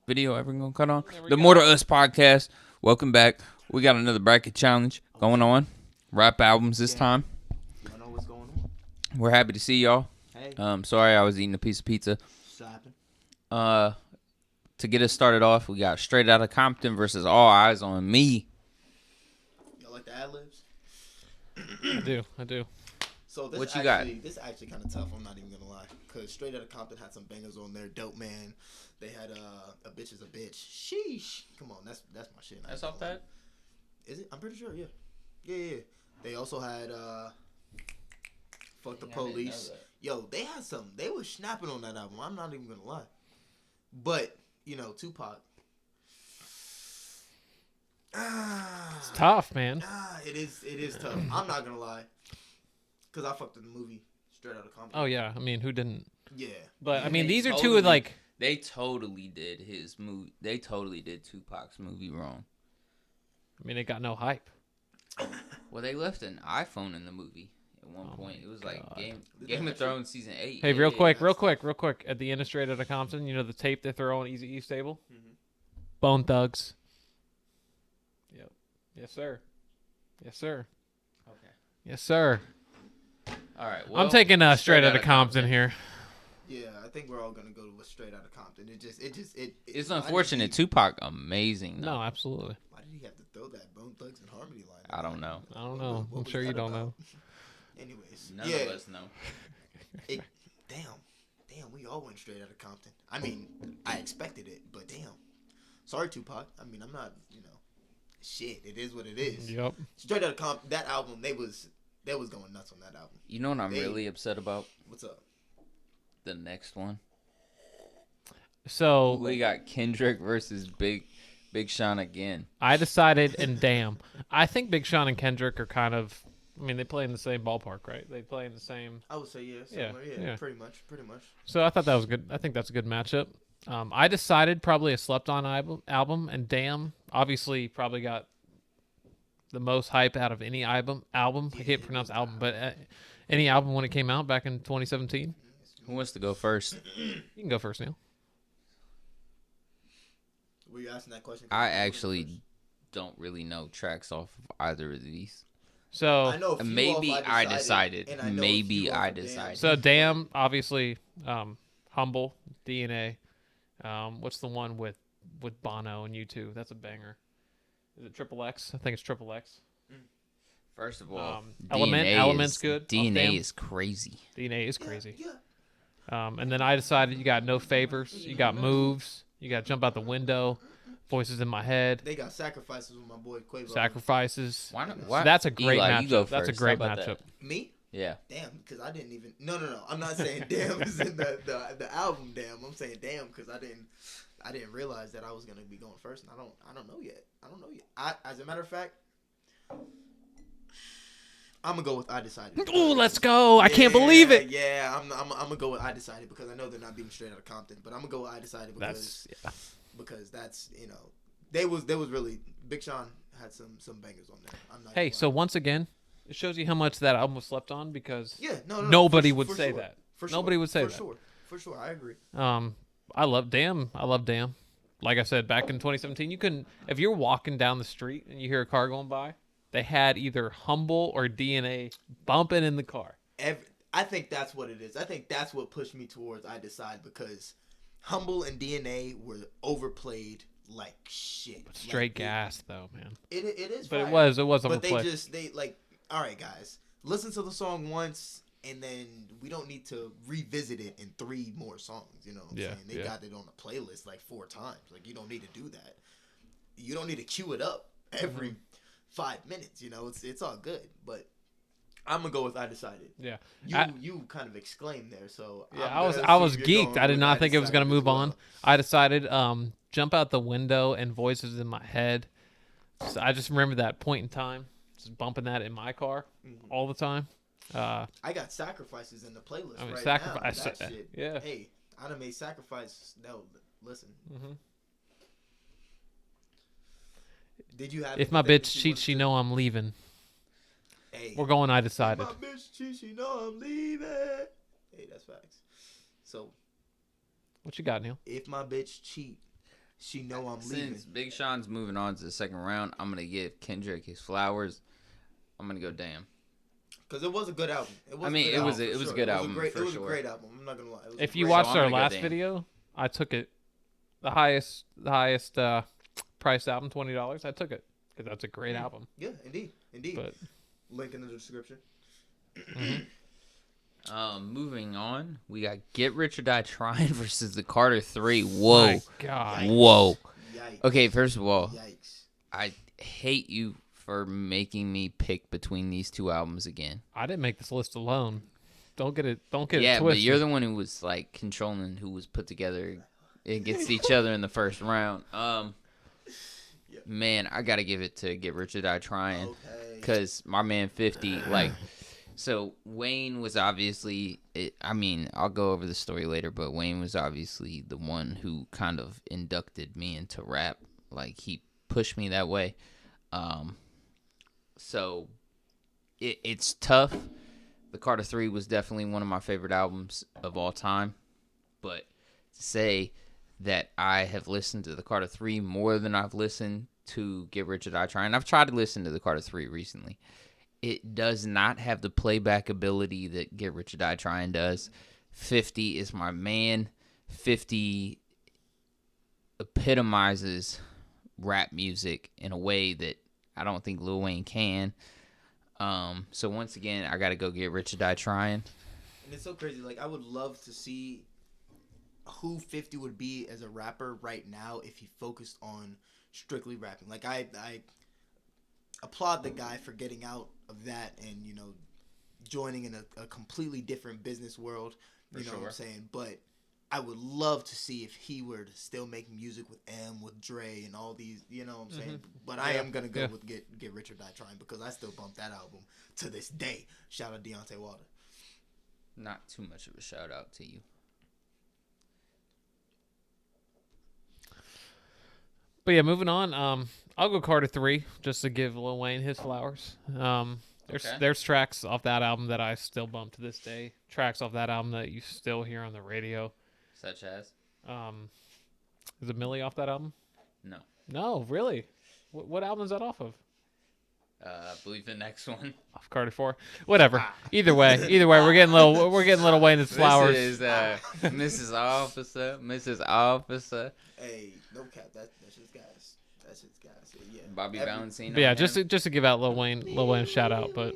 Video ever gonna cut on? There we The go. More to Us podcast. Welcome back. We got another bracket challenge going on. Rap albums this time. Y'all know what's going on. We're happy to see y'all. Hey, Sorry I was eating a piece of pizza. stopping. To get us started off, we got Straight Outta Compton versus All Eyes on Me. Y'all like the ad libs? I do. So this What you This is actually kind of tough. I'm not even gonna lie, cause Straight Outta Compton had some bangers on there. Dope Man. They had a bitch is a bitch. Sheesh. Come on, that's my shit. That's off that? Is it? I'm pretty sure. Yeah. They also had Fuck the Police. Yo, they had some. They were snapping on that album. I'm not even gonna lie. But you know, Tupac. It's tough, man. It is tough. I'm not gonna lie, cause I fucked with the movie Straight Outta Compton. Oh yeah, I mean, who didn't? Yeah, But I mean, They these are two of like. They totally did his movie. They totally did Tupac's movie wrong. I mean, it got no hype. Well, they left an iPhone in the movie at one Oh point. my It was like God. Game of Thrones season 8. Hey, Yeah, real yeah. quick. At the end of Straight Outta Compton, you know the tape they throw on Easy E's table? Mhm. Bone Thugs. Yep. Yes, sir. Okay. Yes, sir. All right. Well, I'm taking Straight Outta Compton here. Yeah, I think we're all gonna go with Straight Outta Compton. It's why unfortunate. did he- Tupac, amazing. Though. No, absolutely. Why did he have to throw that Bone Thugs and Harmony line? I don't know. I don't know. What I'm was sure you that don't about? know. Anyways, None yeah. of us know. Damn, we all went Straight Outta Compton. I mean, I expected it, but damn. Sorry, Tupac. I mean, I'm not, shit. It is what it is. Yep. Straight Outta Compton. That album, they was going nuts on that album. You know what I'm really upset about? What's up? The next one. So We got Kendrick versus Big Sean again. I decided, and damn, I think Big Sean and Kendrick are kind of. I mean, they play in the same ballpark, right? They play in the same. I would say yeah. Yeah, Somewhere, yeah. Pretty much. So I thought that was good. I think that's a good matchup. I decided probably a slept on album, and damn, obviously probably got the most hype out of any album. I can't pronounce album, but any album when it came out back in 2017. Who wants to go first? You can go first, Neil. Were you asking that question? I actually don't really know tracks off of either of these. So I know a few Maybe off I decided. and I know a Maybe few off I of Damn. decided. So damn, obviously, humble, DNA. What's the one with Bono and U2? That's a banger. Is it Triple X? I think it's Triple X. First of all, Element's good. DNA Damn. is crazy. DNA is crazy. Yeah. And then I decided you got No Favors, you got Moves, you got Jump Out the Window, Voices in My Head, They got Sacrifices with my boy Quavo. Sacrifices. Why not? So Why? that's a great Eli, matchup. you go That's a first. great How about matchup. that? Me? Yeah. Damn, because I didn't even. No. I'm not saying damn is in the album. Damn, I'm saying damn because I didn't realize that I was gonna be going first, and I don't know yet. As a matter of fact, I'm gonna go with I Decided. Ooh, let's go! I can't believe it. Yeah, I'm gonna go with I Decided because I know they're not being Straight Outta Compton, but I'm gonna go with I Decided because that's they was really Big Sean had some bangers on there. I'm not. Hey, gonna so lie. once again, it shows you how much that album was slept on because Yeah, no, nobody for would for say sure. that. For sure. Nobody would say for that. For sure, I agree. I love Damn. Like I said, back in 2017, you couldn't, if you're walking down the street and you hear a car going by, they had either Humble or DNA bumping in the car. I think that's what it is. I think that's what pushed me towards I Decide because Humble and DNA were overplayed like shit. Straight Like, gas, though, man. It is. But fire. it was But overplayed. they like, all right, guys, listen to the song once, and then we don't need to revisit it in 3 more songs. You know what I'm saying? They got it on a playlist like 4 times. Like, you don't need to do that. You don't need to cue it up every 5 minutes. You know, it's all good. But I'm gonna go with I Decided. Yeah. You kind of exclaimed there, so Yeah, I'm gonna I was assume you're geeked. going I did with not think it was Decided gonna move as well. on. I decided Jump Out the Window and Voices in My Head. So I just remember that point in time, just bumping that in my car all the time. I got Sacrifices in the playlist I mean, right Sacrifice- now. That shit. yeah. Hey, I done made Sacrifice. No, listen. Mm-hmm. Did you have? If my anything bitch that you cheats, she wanted know I'm leaving. to- Hey, We're going. I if decided. my bitch cheats, she know I'm leaving. Hey, that's facts. So What you got, Neil? if my bitch cheat, She know I'm leaving. Since Big Sean's moving on to the second round, I'm gonna give Kendrick his flowers. I'm gonna go damn. Because it was a good album. It was a good album. It was a great album. I'm not gonna lie. If you watched our last video, I took it the highest priced album, $20. I took it because that's a great album. Yeah, indeed. But link in the description. Moving on, we got Get Rich or Die Trying versus the Carter 3. Whoa. My God. Yikes. Whoa. Yikes. Okay, first of all, Yikes. I hate you for making me pick between these two albums again. I didn't make this list alone. Don't get it twisted. Yeah, but you're the one who was like controlling who was put together against each other in the first round. Man, I gotta give it to Get Rich or Die Trying, because my man 50, like, so Wayne was obviously, I'll go over the story later, but Wayne was obviously the one who kind of inducted me into rap. Like, he pushed me that way. So it's tough. The Carter 3 was definitely one of my favorite albums of all time, but to say that I have listened to the Carter 3 more than I've listened to Get Rich or Die Trying. I've tried to listen to the Carter 3 recently. It does not have the playback ability that Get Rich or Die Trying does. 50 is my man. 50 epitomizes rap music in a way that I don't think Lil Wayne can. So once again, I got to go Get Rich or Die Trying. And it's so crazy. Like, I would love to see who 50 would be as a rapper right now if he focused on strictly rapping. Like, I applaud the guy for getting out of that and, you know, joining in a completely different business world. You know what I'm saying? But I would love to see if he were to still make music with M, with Dre, and all these, you know what I'm saying? But I am going to go with Get Rich or Die Trying, because I still bump that album to this day. Shout out Deontay Wilder. Not too much of a shout out to you. But yeah, moving on. I'll go Carter 3 just to give Lil Wayne his flowers. There's tracks off that album that I still bump to this day. Tracks off that album that you still hear on the radio. Such as? Is it Millie off that album? No. No, really? What album is that off of? I believe the next one. Off Carter 4. Whatever. Either way, we're getting Lil Wayne his flowers. This is Mrs. Officer. Mrs. Officer. Hey, no cap. That's his guys. That's his guys. Yeah. Bobby Valentino. But yeah, just to give out Lil Wayne a shout out. But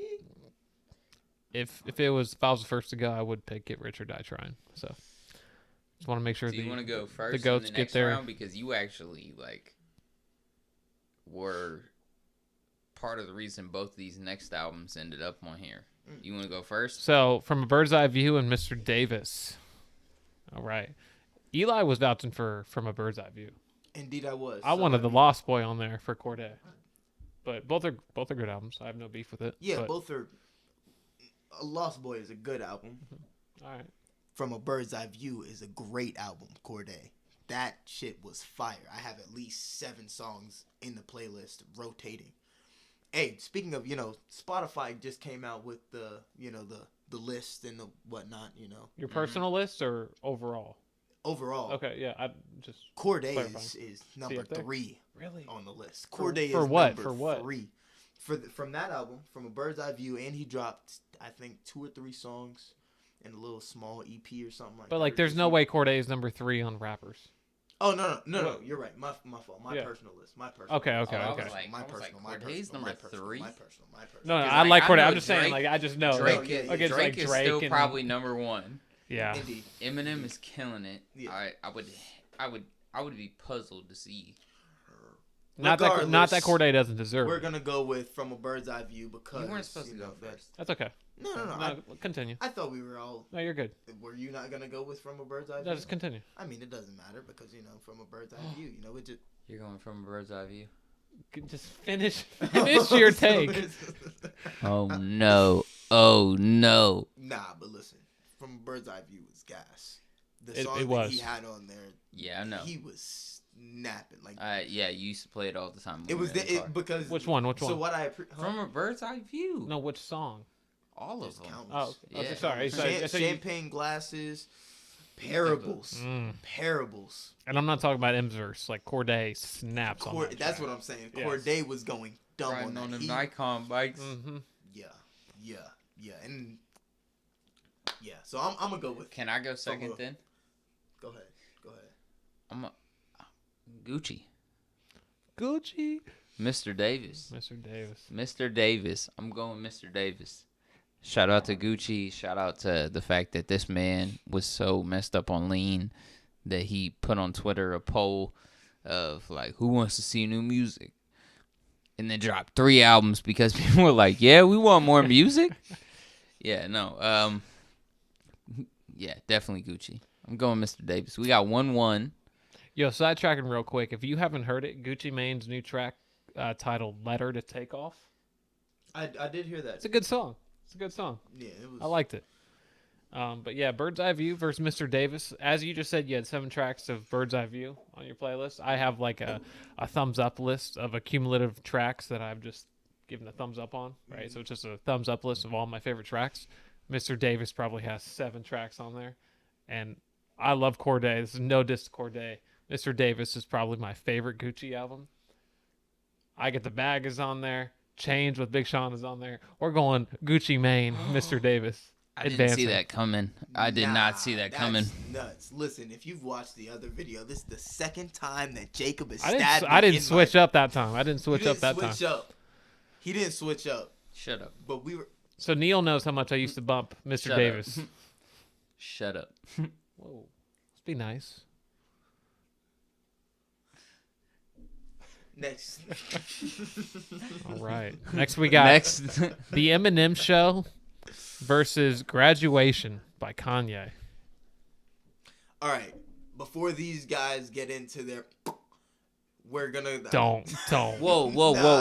if I was the first to go, I would pick Get Rich or Die Trying. So just want to make sure you want to go first the goats in the next get there round, because you actually were part of the reason both of these next albums ended up on here. You want to go first? So, From a Bird's Eye View and Mr. Davis. All right. Eli was vouching for From a Bird's Eye View. Indeed, I was. I wanted the Lost Boy on there for Corday. But both are good albums. I have no beef with it. Yeah, both are. Lost Boy is a good album. All right. From a Bird's Eye View is a great album, Corday. That shit was fire. I have at least 7 songs in the playlist rotating. Hey, speaking of, Spotify just came out with the list and the whatnot, Your personal list or overall? Overall. Okay, yeah. I just Corday is number 3 really on the list. Corday for is what? number For what? 3. From that album, From a Bird's Eye View, and he dropped, I think, 2 or 3 songs in a little small EP or something like that. But there's no way Corday is number 3 on rappers. Oh no! You're right. My fault. My personal list. My personal. Okay. List. Okay. My personal. Corday's number 3. My personal. No, I like Corday. I'm just Drake, saying, I just know. Drake, Drake is still probably number 1. Yeah. Indeed. Eminem is killing it. Yeah. I would be puzzled to see. Not that Corday doesn't deserve. We're gonna go with From a Bird's Eye View because you weren't supposed to go first. That's okay. No. Continue. I thought we were all. No, you're good. Were you not gonna go with From a Bird's Eye View? No, just continue. I mean, it doesn't matter because From a Bird's Eye View, it just. You're going From a Bird's Eye View. Just finish your take. Oh no! Oh no! Nah, but listen, From a Bird's Eye View was gas. The It song was. that he had on there. Yeah, I know. He was snapping yeah, you used to play it all the time. It was because Which one? So what From a Bird's Eye View. No, which song? All of them. Countless. Oh, Yeah. sorry. Champagne Glasses. Parables. Parables. And I'm not talking about M's verse. Like Corday snaps on that That's track. what I'm saying. Yes. Corday was going dumb Riding on that. them Nikon bikes. Mm-hmm. Yeah. And yeah, so I'm gonna go with. Can I go second then? Go ahead. I'm a Gucci. Mr. Mr. Davis. I'm going Mr. Davis. Shout out to Gucci. Shout out to the fact that this man was so messed up on lean that he put on Twitter a poll of like, who wants to see new music? And then dropped 3 albums because people were like, yeah, we want more music. Yeah, no. Yeah, definitely Gucci. I'm going Mr. Davis. We got 1-1. Yo, sidetracking real quick. If you haven't heard it, Gucci Mane's new track titled "Letter to Take Off." I did hear that. It's a good song. Yeah, it was. I liked it. But yeah, Bird's Eye View versus Mr. Davis. As you just said, you had 7 tracks of Bird's Eye View on your playlist. I have like a thumbs up list of accumulative tracks that I've just given a thumbs up on, right? Mm-hmm. So it's just a thumbs up list of all my favorite tracks. Mr. Davis probably has 7 tracks on there. And I love Corday. This is no diss to Corday. Mr. Davis is probably my favorite Gucci album. I Get the Bag is on there. Change with Big Sean is on there. We're going Gucci Mane, Mr. Davis. I didn't see that coming. I did not see that coming. Nuts. Listen, if you've watched the other video, this is the second time that Jacob has I didn't switch up that time. I didn't switch up that time. He didn't switch up. Shut up. But we were. So Neil knows how much I used to bump Mr. Davis. Shut up. Whoa. Let's be nice. Next. All right. Next we got the Eminem Show versus Graduation by Kanye. All right. Before these guys get into their, we're gonna. Don't. Whoa,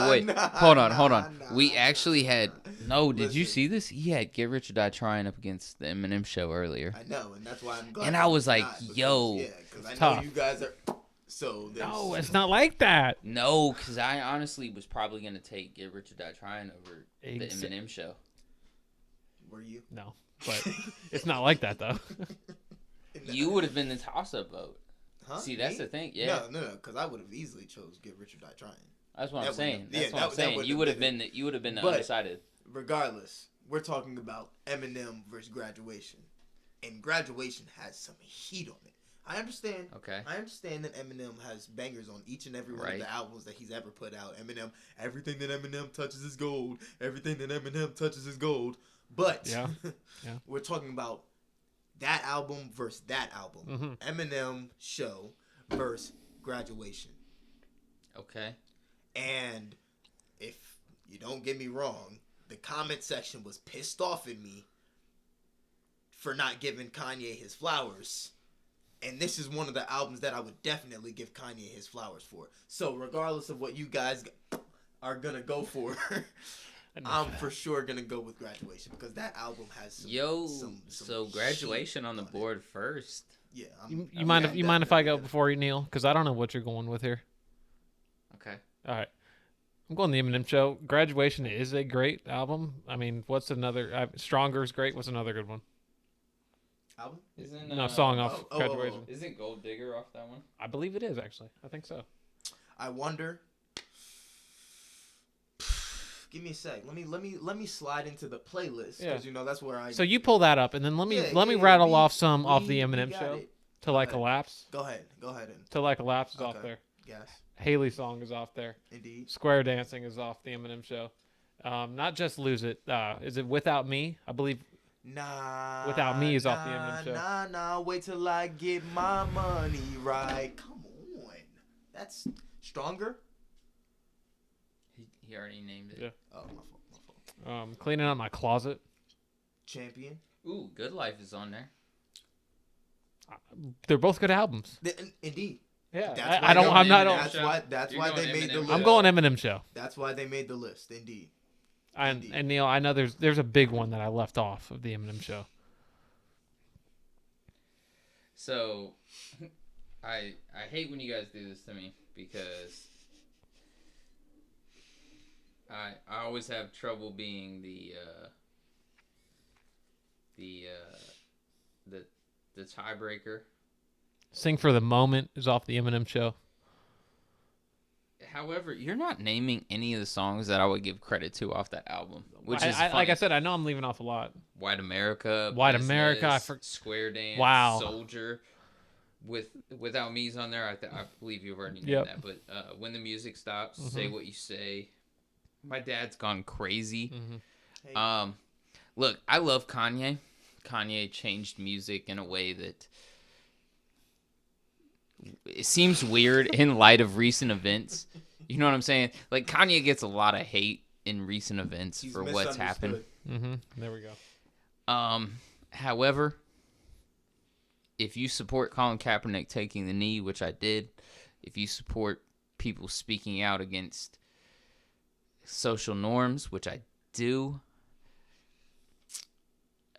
wait. Hold on. We actually had. No, did you see this? He had Get Rich or Die Trying up against the Eminem Show earlier. I know, and that's why I'm glad. And I was like, yo. Yeah, because I know tough. you guys are. So no, it's not like that. No, because I honestly was probably going to take Get Rich or Die Trying over the Eminem Show. Were you? No, but it's not like that, though. You would have been the toss-up vote. Huh? See, that's the thing. Yeah. No, because I would have easily chose Get Rich or Die Trying. That's what I'm saying. That's what I'm saying. You would have been the undecided. Regardless, we're talking about Eminem versus Graduation. And Graduation has some heat on it. I understand. Okay. I understand that Eminem has bangers on each and every one of the albums that he's ever put out. Eminem, everything that Eminem touches is gold. Everything that Eminem touches is gold. But yeah. We're talking about that album versus that album. Mm-hmm. Eminem Show versus Graduation. Okay. And if you don't get me wrong, the comment section was pissed off at me for not giving Kanye his flowers. And this is one of the albums that I would definitely give Kanye his flowers for. So regardless of what you guys are going to go for, I'm for sure going to go with Graduation because that album has some so Graduation on the board first. Yeah. You mind if I go before you, Neil? Because I don't know what you're going with here. Okay. All right. I'm going the Eminem Show. Graduation is a great album. I mean, what's another? Stronger is great. What's another good one? Album? Song off Graduation. Isn't Gold Digger off that one? I believe it is, actually. I think so. I wonder. Give me a sec. Let me slide into the playlist because that's where I. So you pull that up, and then let me rattle off some off the Eminem Show. It. Till I Collapse. Go ahead. Till I Collapse is off there. Yes. Haley's song is off there. Indeed. Square Dancing is off the Eminem Show. Not Just Lose It. Is it Without Me? I believe. Nah. Without Me is off the Eminem Show. Nah. Wait till I get my money right. Come on. That's Stronger. He already named it. Yeah. Oh, my fault. Cleaning Out My Closet. Champion. Ooh, Good Life is on there. They're both good albums. Indeed. Yeah. That's why they made the list. I'm going Eminem Show. That's why they made the list. Indeed. And Neil, I know there's a big one that I left off of the Eminem Show. So, I hate when you guys do this to me because I always have trouble being the the tiebreaker. Sing for the Moment is off the Eminem show. However, you're not naming any of the songs that I would give credit to off that album, which is like funny. I said, I know I'm leaving off a lot. White America, White Business, America, Square Dance, Wow. Soldier. Without Me's on there, I believe you've already named that. But When the Music Stops, Say What You Say. My Dad's Gone Crazy. Hey. Look, I love Kanye. Kanye changed music in a way that it seems weird in light of recent events. You know what I'm saying? Like, Kanye gets a lot of hate in recent events for what's happened. There we go. However, if you support Colin Kaepernick taking the knee, which I did, if you support people speaking out against social norms, which I do,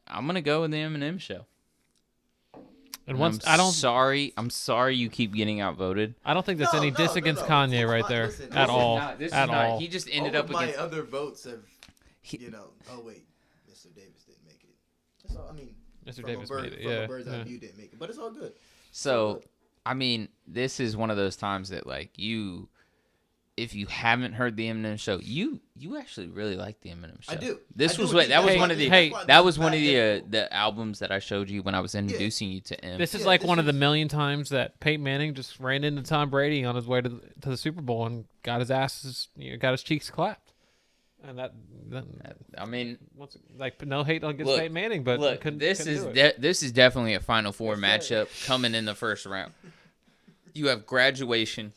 I'm gonna go with the Eminem show. And I'm sorry you keep getting outvoted. I don't think that's any diss against Kanye right there at all. At all. He just ended all up of against my other votes have, Oh wait, Mr. Davis didn't make it. That's all. I mean, Mr. Davis made it. From a bird's eye view, didn't make it, but it's all good. So, I mean, this is one of those times that, like, if you haven't heard the Eminem show, you actually really like the Eminem show. I do. That was one of the albums that I showed you when I was introducing you to M. This is like one of the million times that Peyton Manning just ran into Tom Brady on his way to the Super Bowl and got his cheeks clapped. And I mean, like, no hate against Peyton Manning, but look, this is definitely a Final Four matchup coming in the first round. You have Graduation.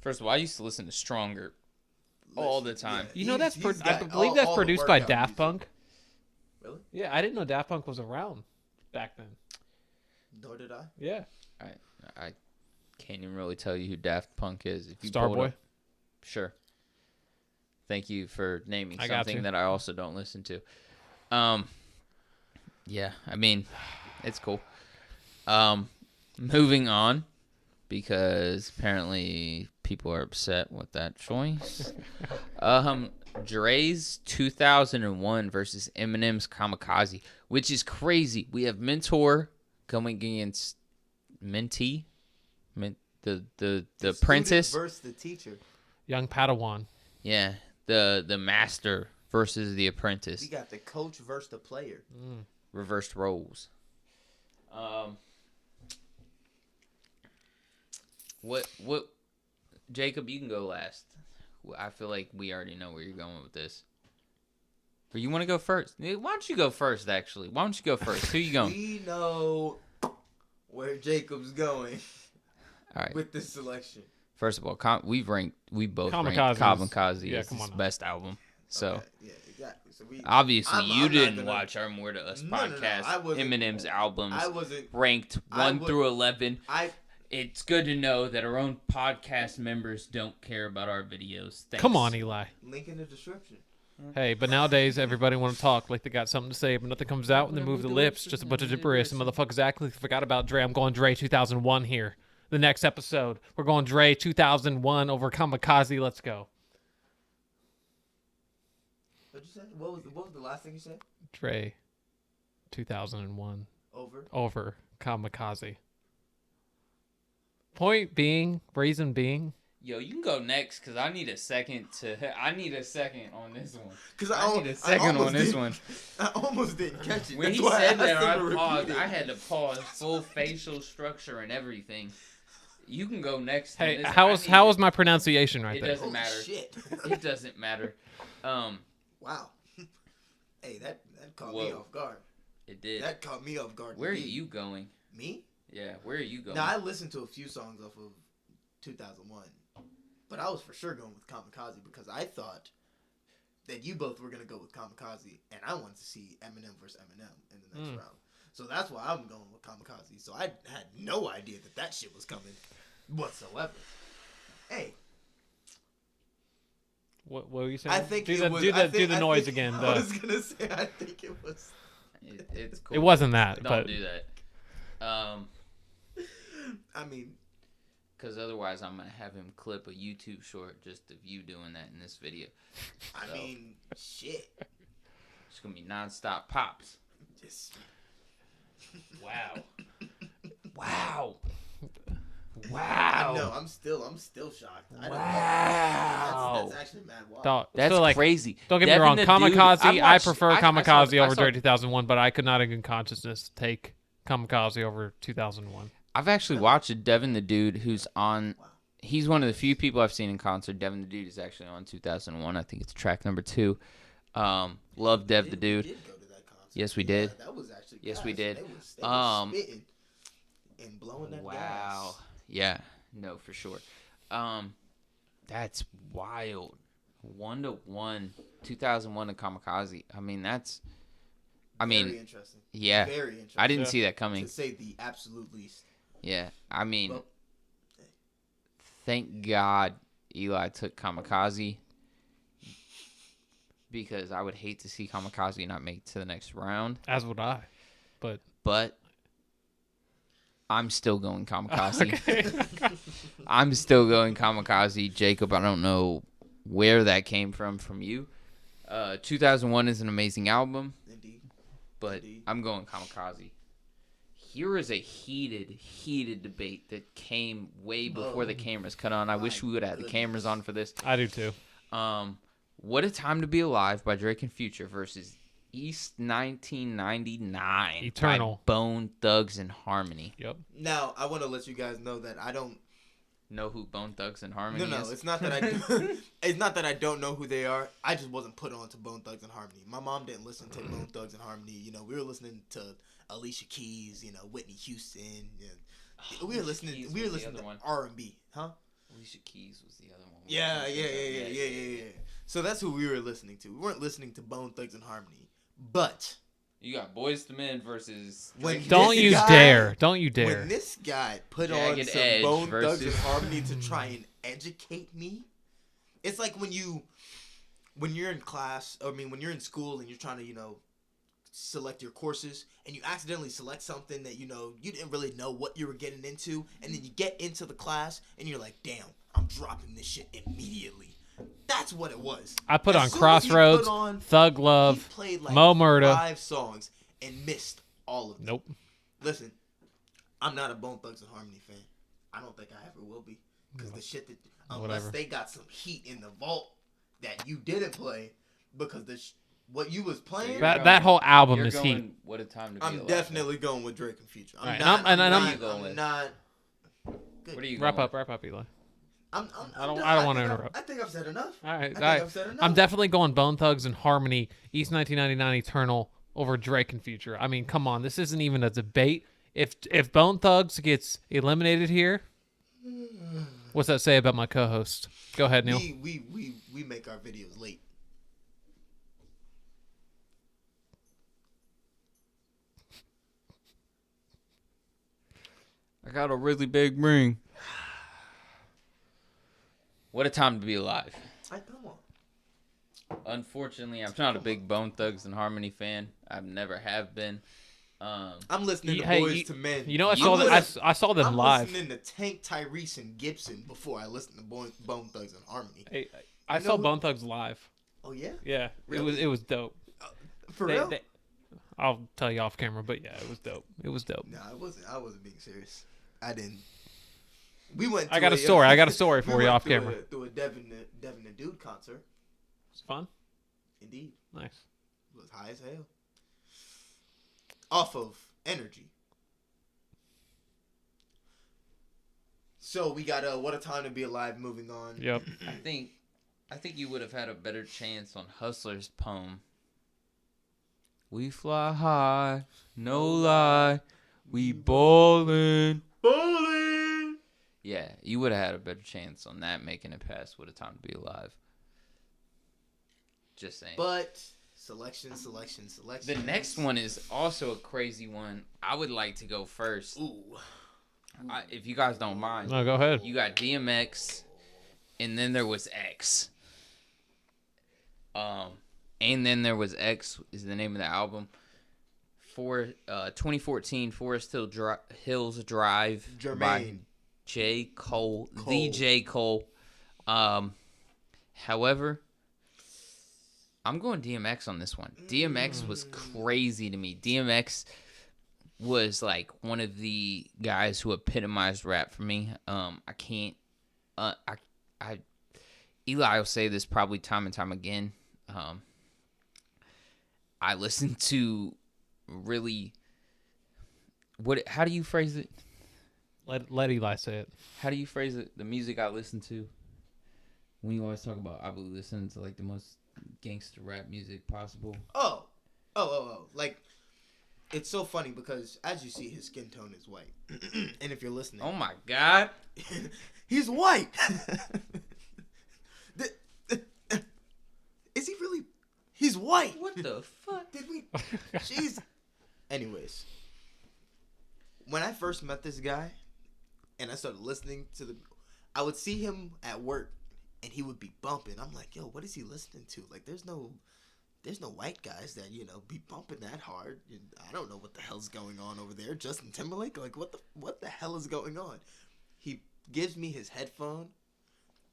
First of all, I used to listen to Stronger all the time. Yeah, you know, I believe that's produced by Daft Punk. Really? Yeah, I didn't know Daft Punk was around back then. Nor did I. Yeah. I can't even really tell you who Daft Punk is. If you Starboy? Sure. Thank you for naming I got something you. that I also don't listen to. Yeah, I mean, it's cool. Moving on, because apparently people are upset with that choice. Dre's 2001 versus Eminem's Kamikaze, which is crazy. We have Mentor going against Mentee, the apprentice versus the teacher. Young Padawan. Yeah, the master versus the apprentice. We got the coach versus the player. Reversed roles. What Jacob, you can go last. I feel like we already know where you're going with this. Or you want to go first? Why don't you go first, actually? Why don't you go first? Who you going? We know where Jacob's going. All right. With this selection. First of all, we both ranked Kamikaze as his best album. So, okay. Yeah, exactly. So obviously, you didn't watch our More to Us podcast. No, Eminem's albums I wasn't ranked 1 through 11. It's good to know that our own podcast members don't care about our videos. Thanks. Come on, Eli. Link in the description. Hey, but nowadays everybody want to talk like they got something to say, but nothing comes out when they move the lips. Just a bunch of gibberish. And motherfuckers actually forgot about Dre. I'm going Dre 2001 here. The next episode, we're going Dre 2001 over Kamikaze. Let's go. What'd you say? What was the last thing you said? Dre 2001 over Kamikaze. Reason being. Yo, you can go next because I need a second on this one. Because I need a second on this one. I almost didn't catch it. When he said that, I paused. I had to pause, full facial structure and everything. You can go next. Hey, how was my pronunciation right there? It doesn't matter. Shit. It doesn't matter. Wow. Hey, that caught me off guard. It did. That caught me off guard. Where are you going? Me? Yeah, where are you going? Now, I listened to a few songs off of 2001, but I was for sure going with Kamikaze because I thought that you both were going to go with Kamikaze, and I wanted to see Eminem versus Eminem in the next round. So that's why I'm going with Kamikaze. So I had no idea that shit was coming whatsoever. Hey. What were you saying? I think do the noise again. I was going to say, I think it was. It's cool. It wasn't that. Don't do that. I mean, because otherwise I'm gonna have him clip a YouTube short just of you doing that in this video. I mean, shit. It's gonna be nonstop pops. Wow. Wow. I Wow. know. I'm still shocked. I don't know. Wow. That's actually mad wild. Dog, That's so, like, crazy. Don't get me Devin wrong. the Dude, Kamikaze, I prefer I Kamikaze saw- over Dre 2001, but I could not in good consciousness take Kamikaze over 2001. I've actually watched Devin the Dude, who's on. He's one of the few people I've seen in concert. Devin the Dude is actually on 2001. I think it's track number 2. Love Dev the Dude. We did go to that concert. Yes, we did. That was actually Yes, gas. we did. They was spitting and blowing that Wow. gas. Yeah. No, for sure. That's wild. 1-1, 2001 to Kamikaze. I mean, that's. Very interesting. Yeah. Very interesting. I didn't see that coming. To say the absolute least. Yeah. I mean, Well, thank God Eli took Kamikaze, because I would hate to see Kamikaze not make it to the next round. As would I. But I'm still going Kamikaze. Okay. I'm still going Kamikaze. Jacob, I don't know where that came from you. 2001 is an amazing album. Indeed. But Indeed. I'm going Kamikaze. Here is a heated debate that came way before the cameras cut on. I wish we would have had the cameras on for this. I do too. What a Time to Be Alive by Drake and Future versus East 1999 Eternal by Bone Thugs and Harmony. Yep. Now, I want to let you guys know that I don't know who Bone Thugs and Harmony is. No, it's not that it's not that I don't know who they are. I just wasn't put on to Bone Thugs and Harmony. My mom didn't listen to Bone Thugs and Harmony. You know, we were listening to Alicia Keys, you know, Whitney Houston. We were listening to R&B, huh? Alicia Keys was the other one. Yeah. So that's who we were listening to. We weren't listening to Bone Thugs and Harmony. But you got Boyz II Men versus Don't you dare. When this guy put Jagged on some Edge Bone versus Thugs and Harmony to try and educate me, it's like when you're in class, when you're in school and you're trying to, you know, select your courses and you accidentally select something that, you know, you didn't really know what you were getting into, and then you get into the class and you're like, damn, I'm dropping this shit immediately. That's what it was. I put As on soon as he Crossroads, put on, Thug Love, he played like Mo Murda. 5 songs and missed all of them. Nope. Listen, I'm not a Bone Thugs and Harmony fan. I don't think I ever will be. Because the shit that, unless they got some heat in the vault that you didn't play, because what you was playing. That whole album is heat. What a Time to Be I'm Alive. definitely going with Drake and Future. I'm Right, not. and I'm not. What are you wrap going up, Eli. I don't want to interrupt. I think I've said enough. All right, I've said enough. I'm definitely going Bone Thugs and Harmony, East 1999 Eternal over Drake and Future. I mean, come on, this isn't even a debate. If Bone Thugs gets eliminated here, what's that say about my co-host? Go ahead, Neil. We make our videos late. I got a really big ring. What a Time to Be Alive. Come on. Unfortunately, I'm not a big Bone Thugs and Harmony fan. I've never have been. I'm listening to Hey, Boys to Men. You know, I saw them live. I'm listening to Tank, Tyrese, and Gibson before I listen to Bone Thugs and Harmony. Hey, I saw Bone Thugs live. Oh yeah? Yeah, Really? it was dope. For real? I'll tell you off camera, but yeah, it was dope. It was dope. No, I wasn't being serious. I didn't. We went. I got a story for you off camera. Through a Devin the Dude concert. It's fun. Indeed. Nice. It was high as hell. Off of energy. So we got What a Time to Be Alive moving on. Yep. I think you would have had a better chance on Hustler's poem. We fly high, no lie. We ballin'. Yeah, you would have had a better chance on that making it past What a Time to Be Alive. Just saying. But selection. The next one is also a crazy one. I would like to go first. Ooh. If you guys don't mind. No, go ahead. You got DMX, and then there was X. And then there was X is the name of the album. 2014 Forest Hills Drive by J. Cole. The J. Cole. However, I'm going DMX on this one. DMX was crazy to me. DMX, was like one of the guys who epitomized rap for me. I can't. I Eli will say this probably time and time again. I listen to really. How do you phrase it? Let Eli say it. How do you phrase it? The music I listen to. When you always talk about, I believe listening to like the most gangster rap music possible. Oh. Like, it's so funny because as you see, his skin tone is white, and if you're listening, Oh my God, he's white. Is he really? He's white. what the fuck? Did we? Jeez. Anyways, when I first met this guy, and I started listening to I would see him at work, and he would be bumping. I'm like, yo, what is he listening to? Like, there's no white guys that be bumping that hard. I don't know what the hell's going on over there. Justin Timberlake, like what the hell is going on? He gives me his headphone.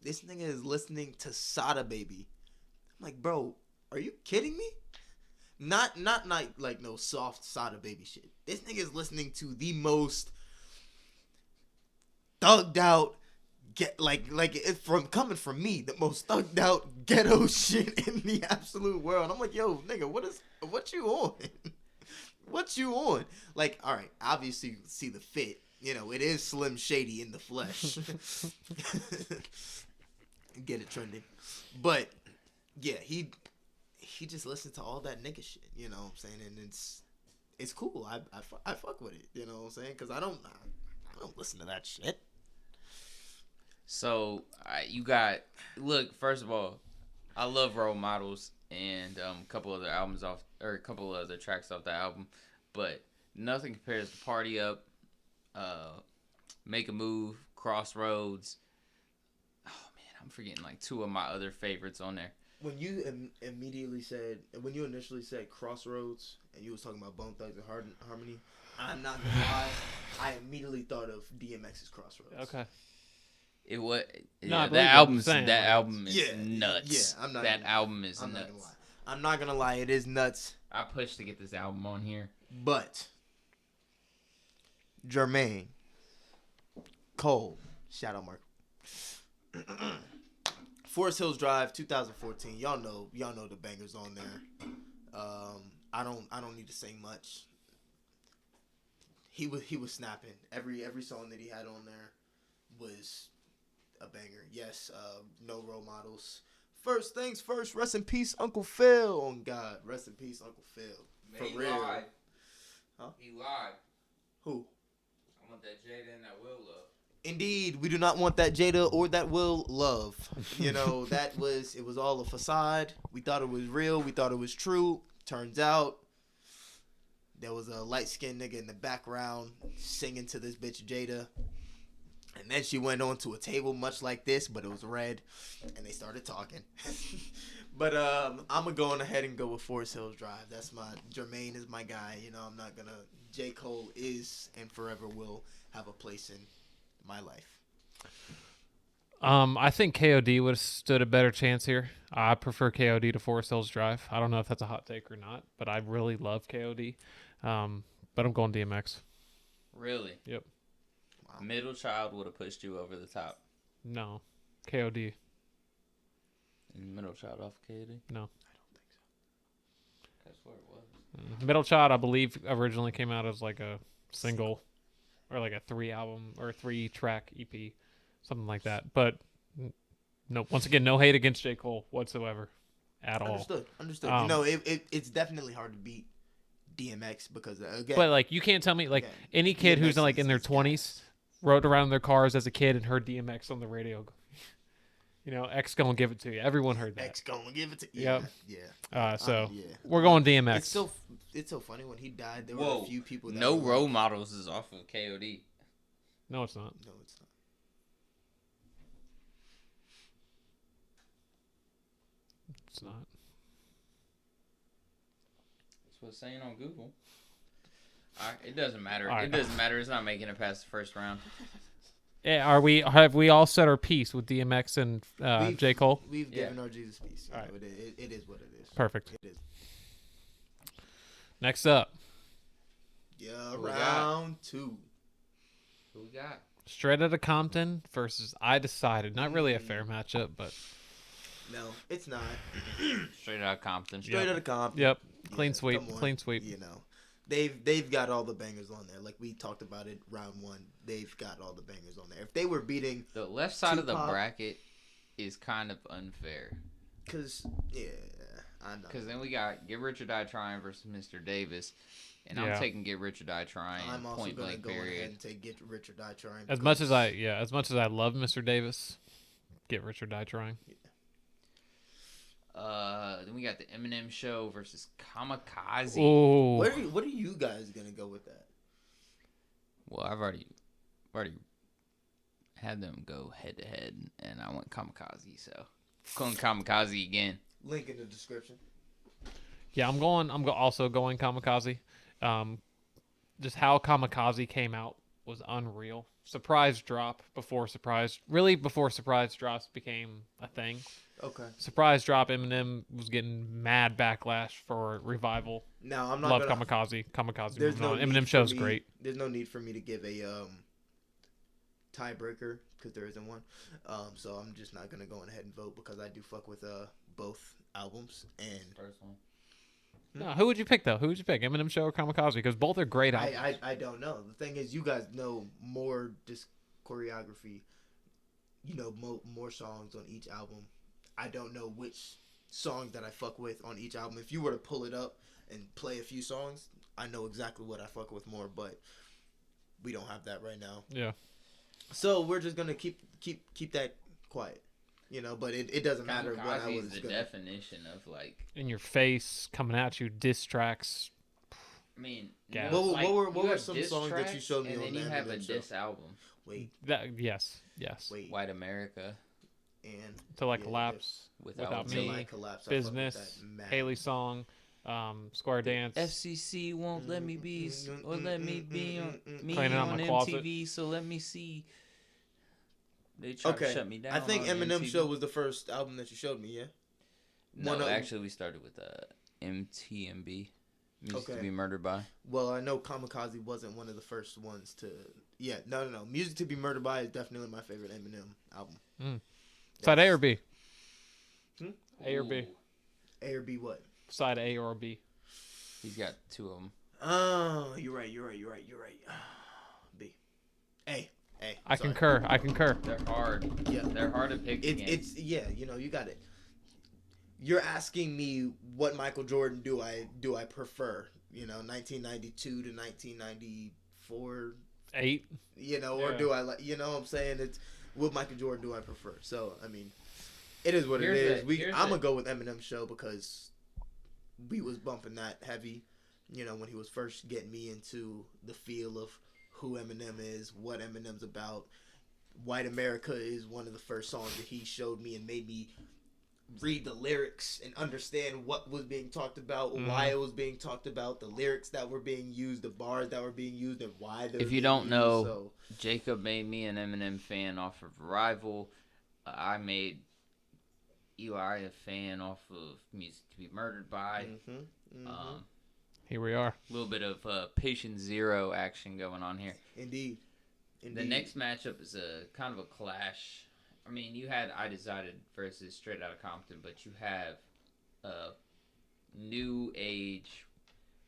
This nigga is listening to Sada Baby. I'm like, bro, are you kidding me? Not like no soft Sada Baby shit. This nigga is listening to the most thugged out, coming from me, the most thugged out ghetto shit in the absolute world. I'm like, yo, nigga, what you on? What you on? Like, all right, obviously see the fit. It is Slim Shady in the flesh. Get it trending. But yeah, he just listened to all that nigga shit. You know what I'm saying? And it's cool. I fuck with it. You know what I'm saying? Because I don't listen to that shit. So first of all, I love Role Models and a couple other tracks off the album, but nothing compares to Party Up, Make a Move, Crossroads. Oh man, I'm forgetting like two of my other favorites on there. When you initially said Crossroads and you was talking about Bone Thugs and Harmony, I'm not gonna lie, I immediately thought of DMX's Crossroads. Okay. It was No, that album is nuts. Yeah, I'm not. That album is I'm nuts. Not gonna lie. I'm not gonna lie, it is nuts. I pushed to get this album on here, but Jermaine Cole, shout out Mark. Forest Hills Drive, 2014. Y'all know the bangers on there. I don't need to say much. He was snapping. Every song that he had on there was a banger. Yes, no Role Models. First things first, rest in peace, Uncle Phil. On God, rest in peace, Uncle Phil. For real. Lied. Huh? He lied. Who? I want that Jada and that Will love. Indeed, we do not want that Jada or that Will love. It was all a facade. We thought it was real. We thought it was true. Turns out there was a light-skinned nigga in the background singing to this bitch Jada. And then she went on to a table much like this, but it was red, and they started talking. But I'm going to go on ahead and go with Forest Hills Drive. That's Jermaine is my guy. I'm not going to, J. Cole is and forever will have a place in my life. I think KOD would have stood a better chance here. I prefer KOD to Forest Hills Drive. I don't know if that's a hot take or not, but I really love KOD. But I'm going DMX. Really? Yep. Wow. Middle Child would have pushed you over the top. No. KOD. And Middle Child off KOD? No. I don't think so. That's where it was. Middle Child, I believe, originally came out as like a single or like a 3-album or 3-track EP, something like that. But no, once again, no hate against J. Cole whatsoever at all. Understood. It's definitely hard to beat DMX because again. But like, you can't tell me like any kid who's like in their 20s rode around in their cars as a kid and heard DMX on the radio. X gonna give it to you. Everyone heard that. X gonna give it to you. Yep. Yeah. So we're going DMX. It's so funny when he died. There were a few people. That no Role Models is off of KOD. No, it's not. No, it's not. It's not. That's what it's saying on Google. It doesn't matter. All right. It doesn't matter. It's not making it past the first round. Yeah, have we all said our piece with DMX and J. Cole? We've given our Jesus piece. All right. It is what it is. Perfect. It is. Next up, Yeah, Who we round 2. Who we got? Straight Outta Compton versus I Decided. Not really a fair matchup, but No, it's not. Straight Outta Compton. Straight Outta Compton. Yep. Yeah, Clean sweep. come on. Clean sweep. You know, they've got all the bangers on there. Like we talked about it, round 1. They've got all the bangers on there. If they were beating The left side of the Tupac- bracket is kind of unfair. Cause I know. Because then we got Get Rich or Die Trying versus Mr. Davis. And Yeah. I'm taking Get Rich or Die Trying. I'm also Point gonna blank go ahead period. and take Get Rich or Die Trying. As much as I love Mr. Davis, Get Rich or Die Trying. Then we got the Eminem Show versus Kamikaze. Oh, What are you guys gonna go with that? Well, I've already had them go head to head, and I went Kamikaze, so going Kamikaze again. Link in the description. yeah. Also going Kamikaze. Just how Kamikaze came out was unreal. Surprise drop before surprise drops became a thing. Okay. Surprise drop. Eminem was getting mad backlash for revival. Now I'm not Love gonna. Kamikaze. Kamikaze. There's no Eminem need for show's me- great. There's no need for me to give a tiebreaker because there isn't one. So I'm just not gonna go ahead and vote because I do fuck with both albums and First one. No, who would you pick though? Who would you pick? Eminem Show or Kamikaze? Because both are great albums. I don't know. The thing is, you guys know more disc choreography. You know more songs on each album. I don't know which songs that I fuck with on each album. If you were to pull it up and play a few songs, I know exactly what I fuck with more. But we don't have that right now. Yeah. So we're just gonna keep that quiet. You know, but it doesn't matter what I Kamikaze was is the gonna. definition of like. In your face, coming at you, diss tracks. I mean, Yeah. no, What like, what you were have some diss songs that you tracks, showed me and on then you the have a Eminem show? diss album. Wait, Yes. wait, White America and Till I yeah, Collapse. without, Me, Till I Collapse. I fuck with Business. that mad. Haley Song. Square Dance. FCC won't let me be or let me be on Cleaning out on my closet. MTV, so let me see. They tried to Okay, shut me down. I think on Eminem MTV. Show was the first album that you showed me. Yeah. No, one of- actually, we started with MTMB, Music Okay. to Be Murdered By. Well, I know Kamikaze wasn't one of the first ones to. Yeah, no. Music to Be Murdered By is definitely my favorite Eminem album. Side A or B? Hmm? A or B? Ooh, A or B what? Side A or B? He's got two of them. Oh, you're right. B. A. I Sorry. concur. They're hard. Yeah. They're hard to pick against. It's you know, you got it. You're asking me what Michael Jordan do I prefer? You know, 1992 to 1994. 8. You know, or Yeah. do I like? You know, what I'm saying it's what Michael Jordan do I prefer? So I mean, it is what Here's it is. the- I'm gonna go with Eminem Show because we was bumping that heavy. You know, when he was first getting me into the feel of who Eminem is, what Eminem's about. White America is one of the first songs that he showed me and made me read the lyrics and understand what was being talked about, why it was being talked about, the lyrics that were being used, the bars that were being used, and why they were If you being don't used. know, So, Jacob made me an Eminem fan off of Rival. I made Eli a fan off of Music to Be Murdered By. Here we are. A little bit of Patient Zero action going on here. Indeed. The next matchup is a kind of a clash. I mean, you had I Decided versus Straight Outta Compton, but you have New Age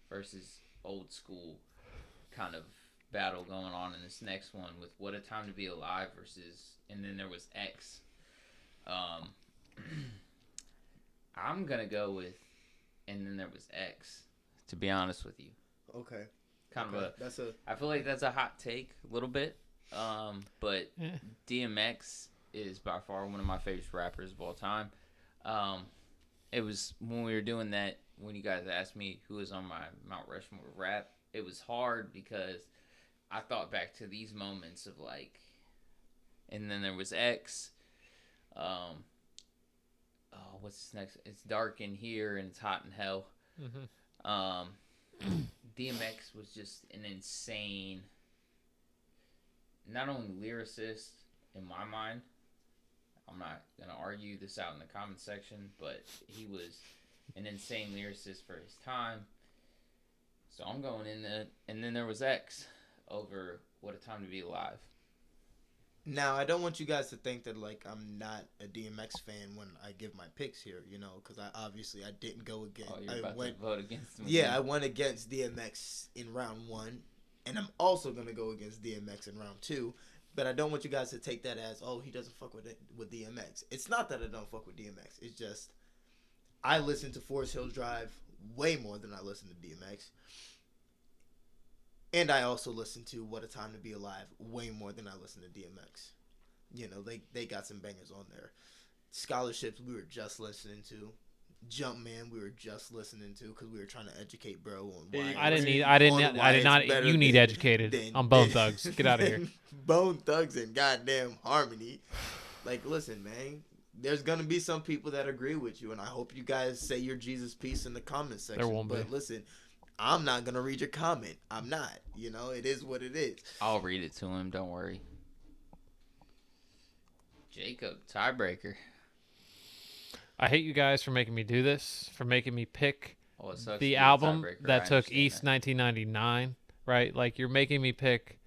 versus Old School kind of battle going on in this next one with What a Time to Be Alive versus, and then there was X. I'm gonna go with, and then there was X. To be honest with you, Okay. kind Okay. of I feel like that's a hot take a little bit, but Yeah. DMX is by far one of my favorite rappers of all time. It was when we were doing that, when you guys asked me who was on my Mount Rushmore rap, it was hard because I thought back to these moments of like, and then there was X. What's this next? It's dark in here and it's hot in hell. DMX was just an insane, not only lyricist in my mind. I'm not gonna argue this out in the comment section, but he was an insane lyricist for his time. So I'm going in the, and then there was X over What a Time to Be Alive. Now, I don't want you guys to think that like I'm not a DMX fan when I give my picks here, because I didn't go against. Oh, you're about to vote against him. Yeah, again. I went against DMX in round 1, and I'm also gonna go against DMX in round 2. But I don't want you guys to take that as, oh, he doesn't fuck with DMX. It's not that I don't fuck with DMX. It's just I listen to Forest Hills Drive way more than I listen to DMX. And I also listen to What a Time to Be Alive way more than I listen to DMX. They got some bangers on there. Scholarships we were just listening to. Jumpman we were just listening to because we were trying to educate bro on why. I did not. You need educated on Bone Thugs. Get out of here. Bone Thugs and goddamn Harmony. Like, listen, man. There's gonna be some people that agree with you, and I hope you guys say your Jesus piece in the comment section. There won't be. But listen, I'm not gonna read your comment. I'm not. It is what it is. I'll read it to him. Don't worry. Jacob, tiebreaker. I hate you guys for making me do this, for making me pick Oh, it sucks the to be a album tiebreaker. that I took understand East that. 1999, right? Like, you're making me pick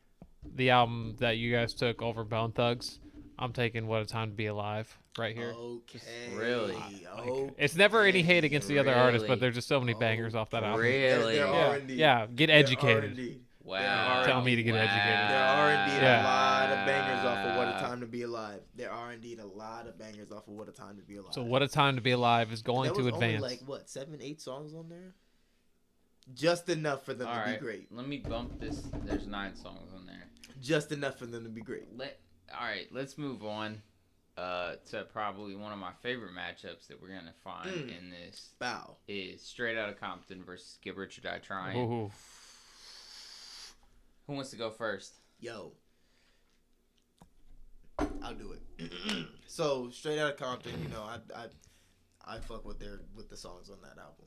the album that you guys took over Bone Thugs. I'm taking What a Time to Be Alive right here. Okay. Really? Okay. It's never any hate against the other artists, but Really? there's just so many bangers off that album. Really? There Yeah, are indeed. yeah, get There are educated. indeed. Wow. Tell me to get There educated. are indeed Yeah. a lot of bangers off of What a Time to Be Alive. There are indeed a lot of bangers off of What a Time to Be Alive. So What a Time to Be Alive is going there to was advance. only 7, 8 songs on there? Just enough for them All to right. be great. Let me bump this. There's 9 songs on there. Just enough for them to be great. All right. Let's move on to probably one of my favorite matchups that we're gonna find in this. Bow. Is Straight Outta Compton versus Get Rich or Die Trying. Ooh. Who wants to go first? Yo. I'll do it. So, Straight Outta Compton, I fuck with the songs on that album.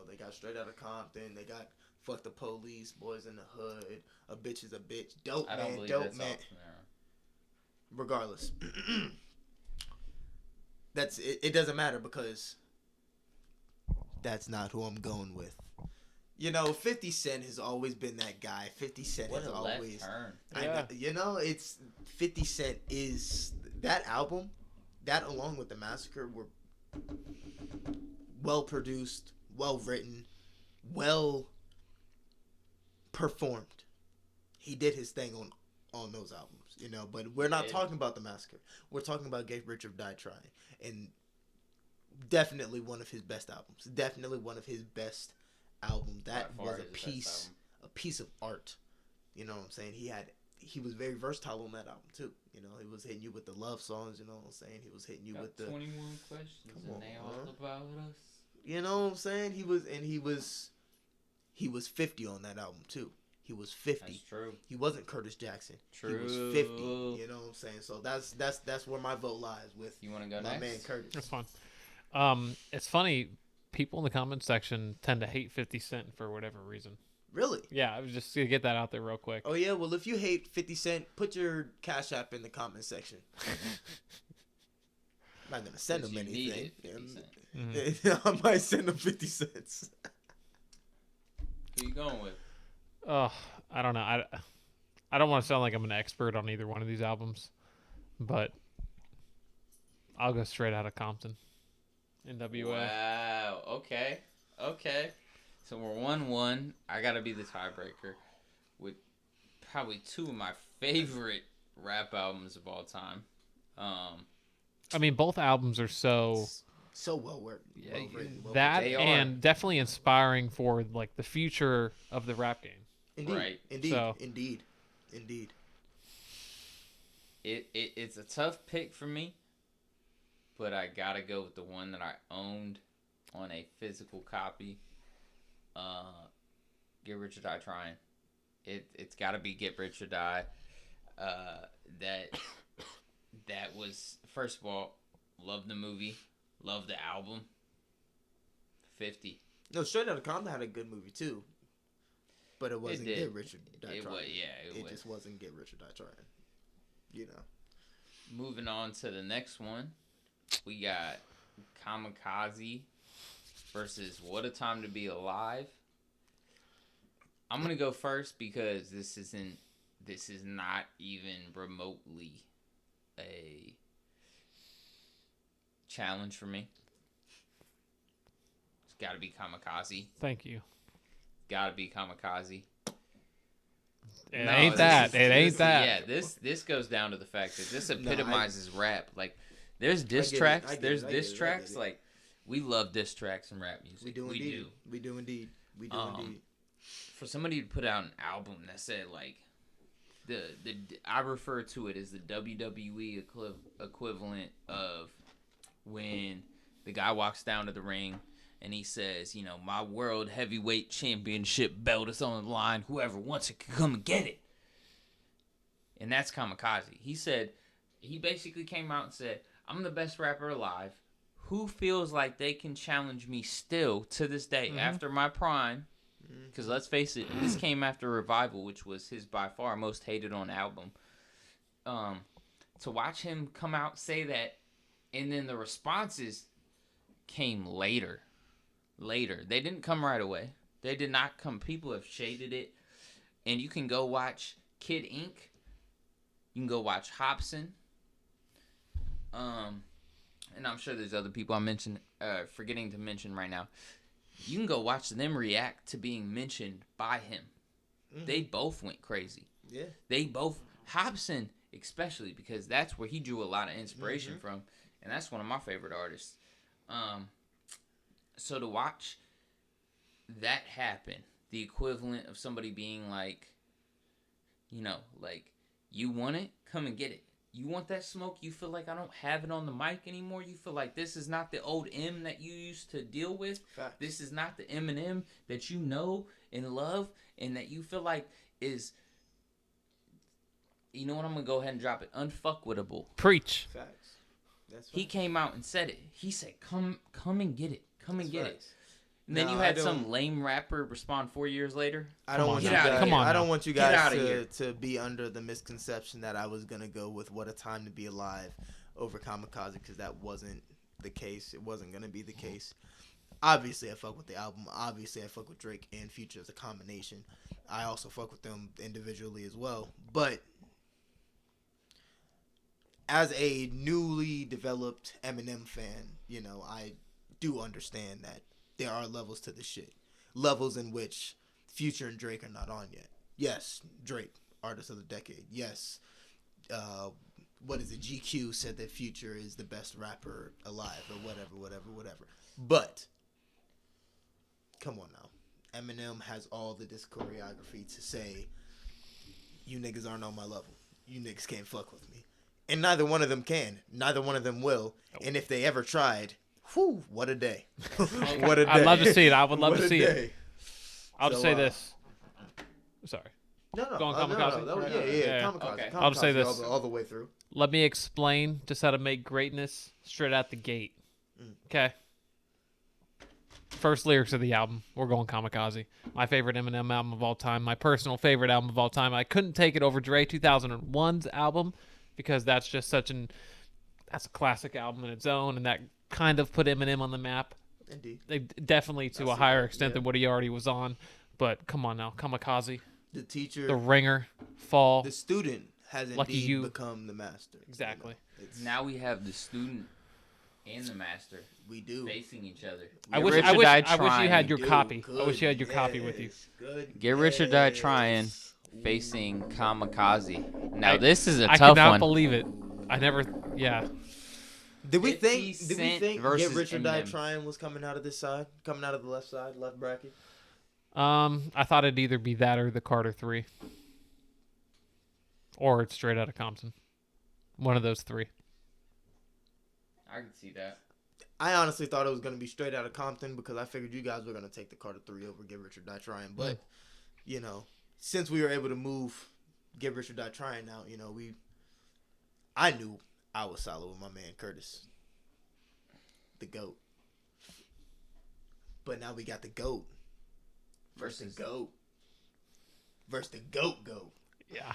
They got Straight Outta Compton, they got Fuck the Police, Boys in the Hood, A Bitch is a Bitch, Dope I don't Man, believe Dope that's Man. off there. Regardless. That's it, it doesn't matter because that's not who I'm going with. 50 Cent has always been that guy. 50 Cent What has a always left turn. Yeah. it's 50 Cent is that album, that along with The Massacre were well produced, well written, well performed. He did his thing on those albums, but we're not talking about The Massacre. We're talking about Get Rich or Die Trying, and definitely one of his best albums. Definitely one of his best albums. That By far was a piece of art. You know what I'm saying? He was very versatile on that album too. He was hitting you with the love songs. You know what I'm saying? He was hitting you with the 21 questions Come and they on, all huh? about us. You know what I'm saying? He was 50 on that album too. He was 50. That's true. He wasn't Curtis Jackson. True. He was 50. You know what I'm saying? So that's where my vote lies with You want to go my next? man Curtis. That's fine. It's funny. People in the comment section tend to hate 50 Cent for whatever reason. Really? Yeah, I was just gonna get that out there real quick. Oh yeah. Well, if you hate 50 Cent, put your Cash App in the comment section. I'm not gonna send him You need anything. it, 50 Cent. I might send him 50 cents. Who you going with? Oh, I don't know. I don't want to sound like I'm an expert on either one of these albums, but I'll go Straight Outta Compton. NWA. Wow. Okay. So we're 1-1. I gotta be the tiebreaker with probably 2 of my favorite rap albums of all time. I mean, both albums are so well written. Yeah, well written, well that They and definitely inspiring for like the future of the rap game. Indeed. Right. Indeed. So- Indeed. It's a tough pick for me, but I gotta go with the one that I owned on a physical copy. Get Rich or Die Trying. It's gotta be Get Rich or Die. That was, first of all, love the movie, love the album. 50. No, Straight Outta Compton had a good movie too, but it wasn't did. Get Rich or Die It Trying. was, yeah, it was. just wasn't Get Rich or Die Trying. Moving on to the next one, we got Kamikaze versus What a Time to Be Alive. I'm gonna go first because this is not even remotely a challenge for me. It's got to be Kamikaze. Thank you. Got to be Kamikaze. It ain't that. Yeah, this goes down to the fact that this epitomizes rap. Like, there's diss tracks. There's diss tracks. Like, we love diss tracks in rap music. We do indeed. For somebody to put out an album that said, like, I refer to it as the WWE equivalent of when the guy walks down to the ring and he says, you know, my world heavyweight championship belt is on the line. Whoever wants it can come and get it. And that's Kamikaze. He basically came out and said, I'm the best rapper alive. Who feels like they can challenge me still to this day after my prime? Because let's face it, this came after Revival, which was his by far most hated on album. To watch him come out say that, and then the responses came later. They didn't come right away. They did not come. People have shaded it. And you can go watch Kid Ink. You can go watch Hobson. And I'm sure there's other people I'm forgetting to mention right now. You can go watch them react to being mentioned by him. They both went crazy. Yeah. Hobson especially, because that's where he drew a lot of inspiration from. And that's one of my favorite artists. So to watch that happen, the equivalent of somebody being like, you know, like, you want it? Come and get it. You want that smoke? You feel like I don't have it on the mic anymore? You feel like this is not the old M that you used to deal with? Fact. This is not the Eminem that you know and love and that you feel like is, you know what, I'm going to go ahead and drop it, unfuckwittable. Preach. Facts. That's he came out and said it. He said, come and get it. Come and get it. And then you had some lame rapper respond 4 years later. I don't want you guys to be under the misconception that I was going to go with What a Time to Be Alive over Kamikaze, because that wasn't the case. It wasn't going to be the case. Obviously, I fuck with the album. Obviously, I fuck with Drake and Future as a combination. I also fuck with them individually as well. But as a newly developed Eminem fan, you know, I do understand that there are levels to this shit. Levels in which Future and Drake are not on yet. Yes, Drake, artist of the decade. Yes, GQ said that Future is the best rapper alive or whatever. But, come on now. Eminem has all the disc choreography to say, you niggas aren't on my level. You niggas can't fuck with me. And neither one of them can. Neither one of them will. And if they ever tried, whew, what a day. What a day. I'd love to see it. I would love to see it. I'll just say this. Sorry. No. Go on Kamikaze? No. Yeah. Kamikaze. Okay. I'll just say this. All the way through. Let me explain just how to make greatness straight out the gate. Okay. First lyrics of the album. We're going Kamikaze. My favorite Eminem album of all time. My personal favorite album of all time. I couldn't take it over Dre 2001's album because that's just that's a classic album in its own, and that kind of put Eminem on the map. Indeed. They definitely to a higher extent than what he already was on. But come on now, Kamikaze. The teacher. The ringer. Fall. The student has indeed become the master. Exactly. You know, now we have the student and the master. We do. Facing each other. I wish you had your copy. I wish you had your copy with you. Get Rich or Die Trying facing Kamikaze. Now this is a I tough one. I cannot believe it. I never. Yeah. Did we think Get Rich or Die Eminem. Trying was coming out of this side, coming out of the left side, left bracket? I thought it'd either be that or the Carter 3, or it's straight out of Compton. One of those three. I can see that. I honestly thought it was going to be straight out of Compton because I figured you guys were going to take the Carter 3 over Get Rich or Die Trying. But, you know, since we were able to move Get Rich or Die Trying out, you know, I knew I was solid with my man Curtis, the GOAT. But now we got the GOAT versus the GOAT versus the GOAT. Yeah.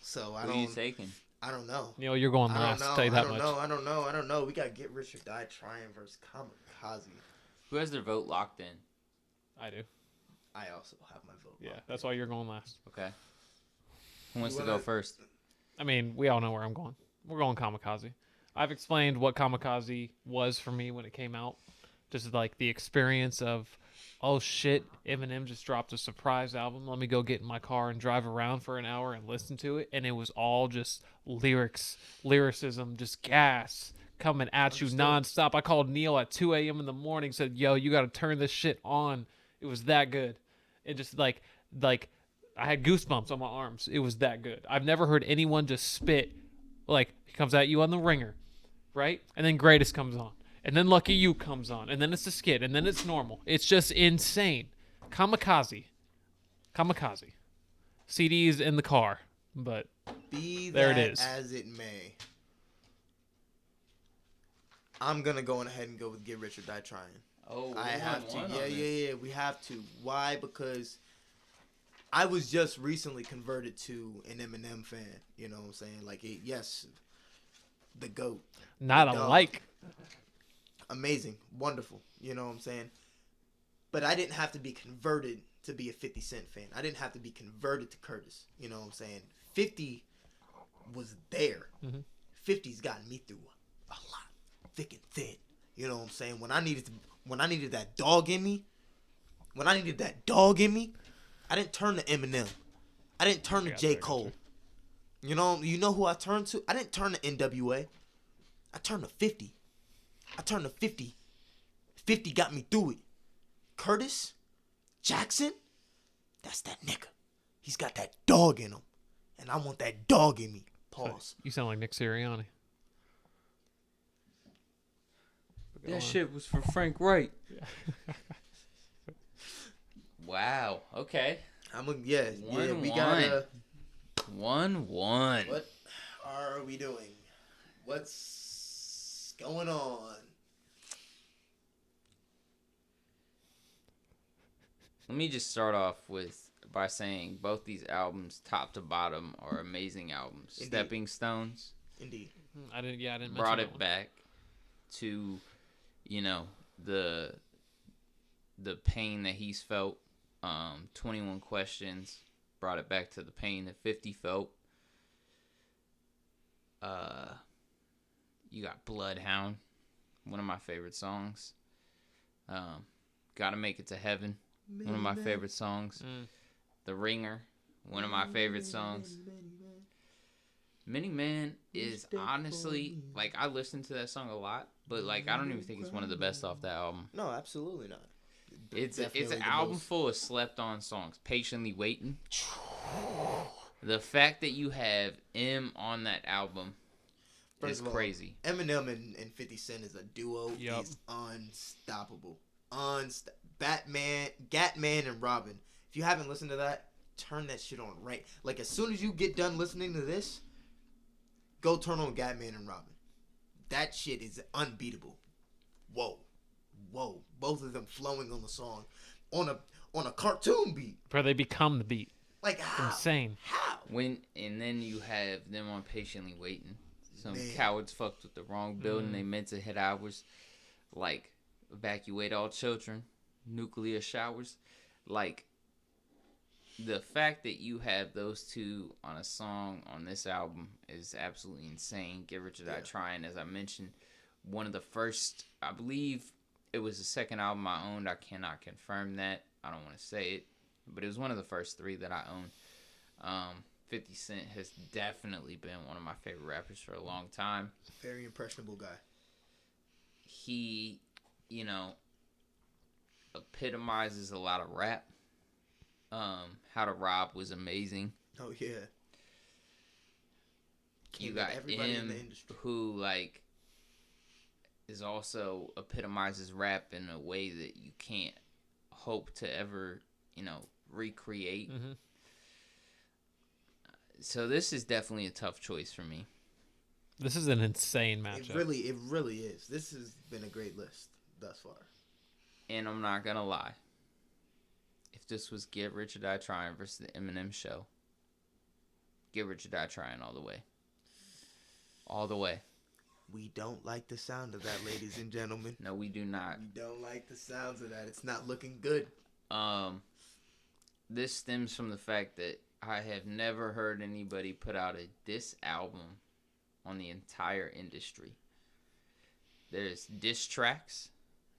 So Who are you taking? I don't know. Neil, you're going last. I'll tell you that much. I don't know. We got Get Rich or Die Trying versus Kamikaze. Who has their vote locked in? I do. I also have my vote. Yeah, that's why you're going last. Okay. Who wants to go first? I mean, we all know where I'm going. We're going Kamikaze. I've explained what Kamikaze was for me when it came out. Just like the experience of, oh shit, Eminem just dropped a surprise album. Let me go get in my car and drive around for an hour and listen to it. And it was all just lyricism, just gas coming at you nonstop. I called Neil at 2 a.m. in the morning, said, yo, you got to turn this shit on. It was that good. It just like I had goosebumps on my arms. It was that good. I've never heard anyone just spit like he comes at you on the ringer, right? And then Greatest comes on. And then Lucky You comes on. And then it's a skit. And then it's normal. It's just insane. Kamikaze. CD's in the car. But Be there that it is. as it may. I'm going to go ahead and go with Get Rich or Die Trying. Oh, I have to. Yeah. We have to. Why? Because I was just recently converted to an Eminem fan. You know what I'm saying? Like, yes, the GOAT. Not alike. Amazing. Wonderful. You know what I'm saying? But I didn't have to be converted to be a 50 Cent fan. I didn't have to be converted to Curtis. You know what I'm saying? 50 was there. 50's gotten me through a lot. Thick and thin. You know what I'm saying? When I needed that dog in me, I didn't turn to Eminem. I didn't turn to J. Cole. You know who I turned to? I didn't turn to NWA. I turned to 50. 50 got me through it. Curtis Jackson, that's that nigga. He's got that dog in him. And I want that dog in me. Pause. You sound like Nick Sirianni. That shit was for Frank Wright. Wow. Okay. We got 1-1. What are we doing? What's going on? Let me just start off by saying both these albums, top to bottom, are amazing albums. Indeed. Stepping Stones. Indeed. I didn't brought mention it back to, the pain that he's felt. 21 Questions brought it back to the pain that 50 felt. You got Bloodhound, one of my favorite songs. Gotta Make It to Heaven, one of my favorite songs. The Ringer, one of my favorite songs. Many Man is honestly, like, I listen to that song a lot, but, like, I don't even think it's one of the best off that album. No, absolutely not. It's an album full of slept-on songs. Patiently Waiting. The fact that you have M on that album is crazy. Eminem and 50 Cent is a duo. Yep. Is unstoppable. Batman, Gatman, and Robin. If you haven't listened to that, turn that shit on right. Like, as soon as you get done listening to this, go turn on Gatman and Robin. That shit is unbeatable. Whoa. Both of them flowing on the song. On a cartoon beat. Bro, they become the beat. Like, how? Insane. How? And then you have them on Patiently Waiting. Some cowards fucked with the wrong building. They meant to hit ours. Like, evacuate all children. Nuclear showers. Like, the fact that you have those two on a song on this album is absolutely insane. Get Rich or Die Trying, as I mentioned, one of the first, I believe it was the second album I owned. I cannot confirm that. I don't want to say it, but it was one of the first three that I owned. 50 Cent has definitely been one of my favorite rappers for a long time. Very impressionable guy. He, epitomizes a lot of rap. How to Rob was amazing. Oh, yeah. You got M, who, like, is also epitomizes rap in a way that you can't hope to ever, recreate. So this is definitely a tough choice for me. This is an insane matchup. It really is. This has been a great list thus far. And I'm not gonna lie. If this was Get Rich or Die Trying versus the Eminem Show, Get Rich or Die Trying all the way. All the way. We don't like the sound of that, ladies and gentlemen. No, we do not. We don't like the sounds of that. It's not looking good. this stems from the fact that I have never heard anybody put out a diss album on the entire industry. There's diss tracks,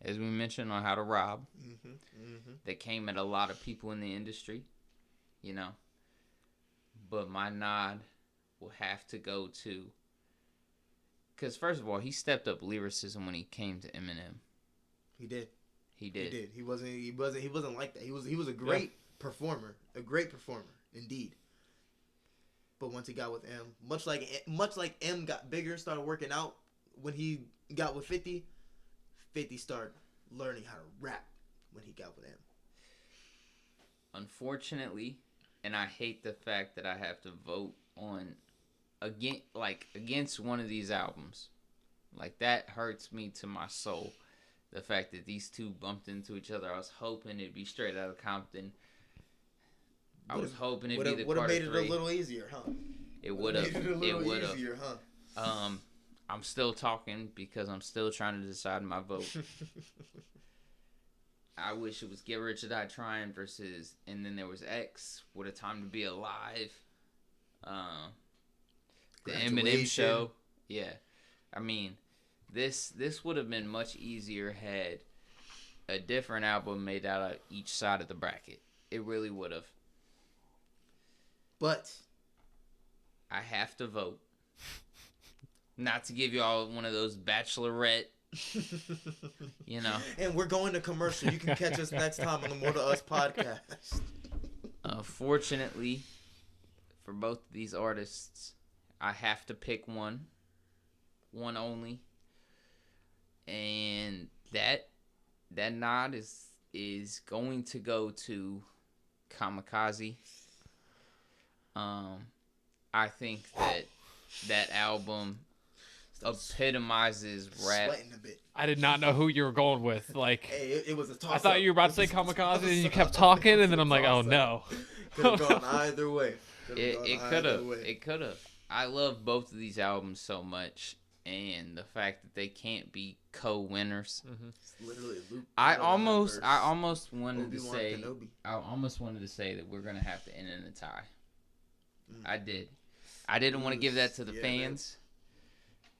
as we mentioned, on How to Rob, that came at a lot of people in the industry, you know. But my nod will have to go to, because first of all, he stepped up lyricism when he came to Eminem. He did. He did. He wasn't like that. He was a great performer, indeed. But once he got with M, much like M got bigger, started working out when he got with 50, 50 started learning how to rap when he got with M. Unfortunately, and I hate the fact that I have to vote on against one of these albums. Like, that hurts me to my soul. The fact that these two bumped into each other. I was hoping it'd be Straight Outta Compton. I was hoping it'd be the Would have Carter made it 3. a little easier, huh? It would have. It would have. Easier, huh? I'm still talking because I'm still trying to decide my vote. I wish it was Get Rich or Die Trying versus, and then there was X, What a Time to Be Alive. The Eminem Show. Yeah. I mean, this would have been much easier had a different album made out of each side of the bracket. It really would have. But I have to vote. Not to give y'all one of those bachelorette, you know. And we're going to commercial. You can catch us next time on the More to Us podcast. Fortunately, for both of these artists, I have to pick one only, and that nod is going to go to Kamikaze. I think that album epitomizes rap. Sweating a bit. I did not know who you were going with. Like, Hey, it was a toss. I thought you were about to say Kamikaze, and you kept talking, and then I'm like, oh no. Could have gone either way. It could have. It could have. I love both of these albums so much, and the fact that they can't be co-winners. Mm-hmm. Literally, Luke. I almost wanted to Obi-Wan say. Kenobi. I almost wanted to say that we're gonna have to end in a tie. I did. I didn't want to give that to the fans.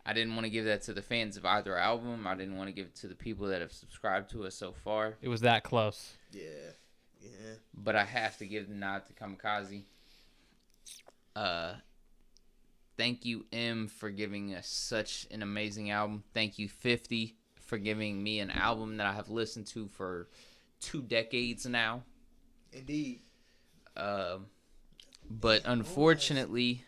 I didn't want to give that to the fans of either album. I didn't want to give it to the people that have subscribed to us so far. It was that close. Yeah. But I have to give the nod to Kamikaze. Thank you, M, for giving us such an amazing album. Thank you, 50, for giving me an album that I have listened to for 2 decades now. Indeed. But unfortunately,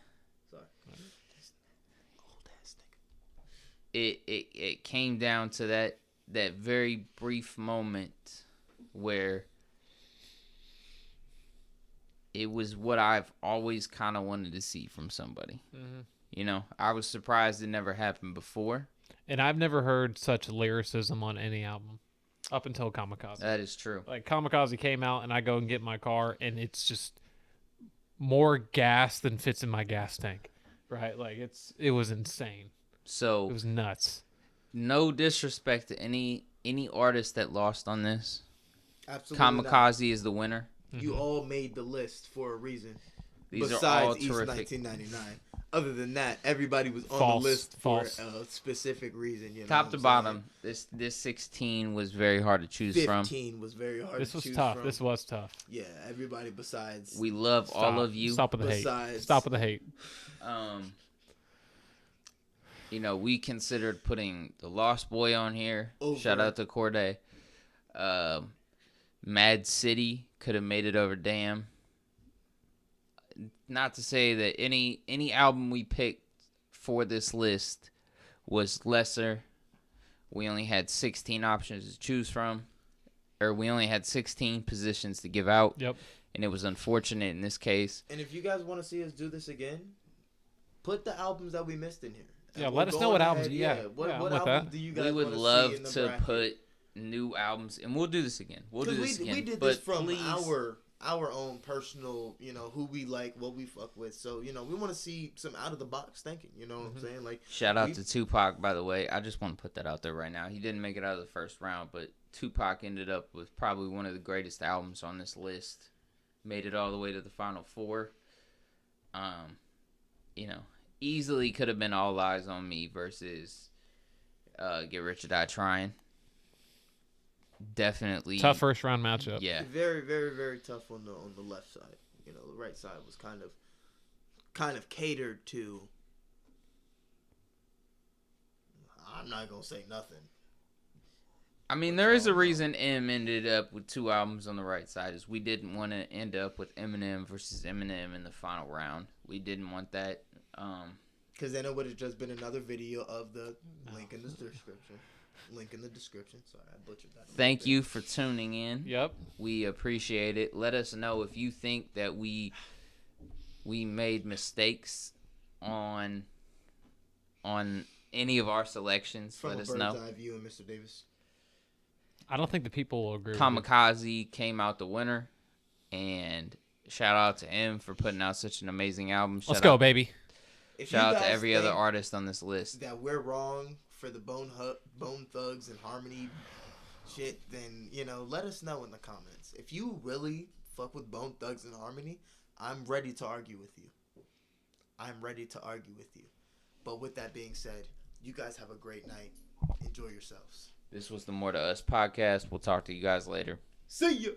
it came down to that very brief moment where it was what I've always kind of wanted to see from somebody. Mm-hmm. You know, I was surprised it never happened before. And I've never heard such lyricism on any album up until Kamikaze. That is true. Like, Kamikaze came out, and I go and get my car, and it's just more gas than fits in my gas tank, right? Like, it was insane. So it was nuts. No disrespect to any artist that lost on this. Absolutely. Kamikaze is the winner. You all made the list for a reason. These Besides are all East terrific. 1999. Other than that, everybody was on False. the list False. for a specific reason. You know Top what to I'm bottom, this 16 was very hard to choose from. 15 was very hard This to was choose tough. from. This was tough. Yeah, everybody besides. We love all of you. Stop with the hate. Stop with the hate. You know, we considered putting the Lost Boy on here. Over. Shout out to Corday. Mad City could have made it over Damn. Not to say that any album we picked for this list was lesser. We only had 16 options to choose from. Or we only had 16 positions to give out. Yep. And it was unfortunate in this case. And if you guys want to see us do this again, put the albums that we missed in here. Yeah, let us know what albums. What I'm with album that. do you guys We would wanna see love in the to bracket? put new albums, and we'll do this again. We'll do this again. We did but this from please, our own personal, you know, who we like, what we fuck with. So, you know, we want to see some out of the box thinking. You know what I'm saying? Like, shout out to Tupac, by the way. I just want to put that out there right now. He didn't make it out of the first round, but Tupac ended up with probably one of the greatest albums on this list. made it all the way to the Final Four. Easily could have been All Eyes on Me versus Get Rich or Die Trying. Definitely tough first round matchup. Yeah, very, very, very tough on the left side. The right side was kind of catered to. I'm not gonna say nothing. I mean, there is a reason M ended up with 2 albums on the right side. Is we didn't want to end up with Eminem versus Eminem in the final round. We didn't want that. Because then it would have just been another video of the link in the description. Link in the description. Sorry, I butchered that. Thank you for tuning in. Yep. We appreciate it. Let us know if you think that we made mistakes on any of our selections. From Let a us bird's know. eye view, and Mr. Davis. I don't think the people will agree with Kamikaze came out the winner, and shout out to M for putting out such an amazing album. Let's go, baby. Shout out to every other artist on this list. That we're wrong for the Bone Thugs and Harmony shit, then, let us know in the comments. If you really fuck with Bone Thugs and Harmony, I'm ready to argue with you. But with that being said, you guys have a great night. Enjoy yourselves. This was the More to Us podcast. We'll talk to you guys later. See ya.